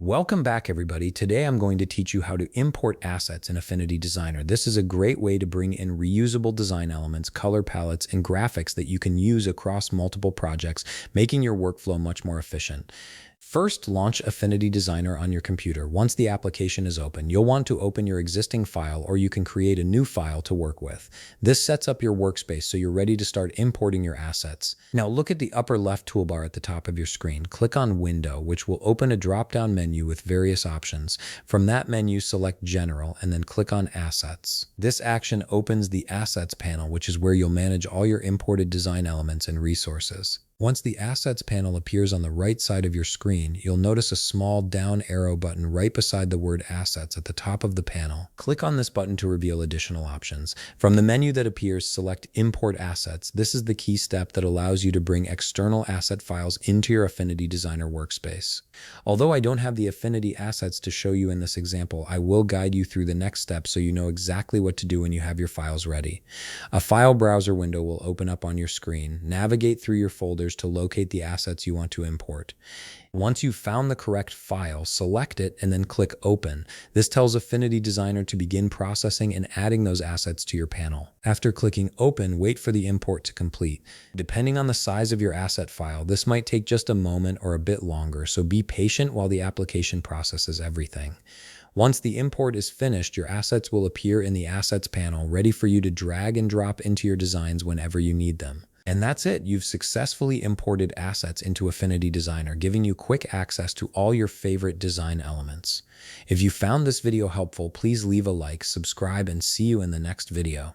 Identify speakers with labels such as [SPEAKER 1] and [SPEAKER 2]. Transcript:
[SPEAKER 1] Welcome back, everybody. Today I'm going to teach you how to import assets in Affinity Designer. This is a great way to bring in reusable design elements, color palettes, and graphics that you can use across multiple projects, making your workflow much more efficient. First, launch Affinity Designer on your computer. Once the application is open, you'll want to open your existing file, or you can create a new file to work with. This sets up your workspace so you're ready to start importing your assets. Now look at the upper left toolbar at the top of your screen. Click on Window, which will open a drop-down menu with various options. From that menu, select General and then click on Assets. This action opens the Assets panel, which is where you'll manage all your imported design elements and resources. Once the Assets panel appears on the right side of your screen, you'll notice a small down arrow button right beside the word Assets at the top of the panel. Click on this button to reveal additional options. From the menu that appears, select Import Assets. This is the key step that allows you to bring external asset files into your Affinity Designer workspace. Although I don't have the Affinity assets to show you in this example, I will guide you through the next step so you know exactly what to do when you have your files ready. A file browser window will open up on your screen. Navigate through your folders to locate the assets you want to import. Once you've found the correct file, select it and then click Open. This tells Affinity Designer to begin processing and adding those assets to your panel. After clicking Open, wait for the import to complete. Depending on the size of your asset file, this might take just a moment or a bit longer, so be patient while the application processes everything. Once the import is finished, your assets will appear in the Assets panel, ready for you to drag and drop into your designs whenever you need them. And that's it. You've successfully imported assets into Affinity Designer, giving you quick access to all your favorite design elements. If you found this video helpful, please leave a like, subscribe, and see you in the next video.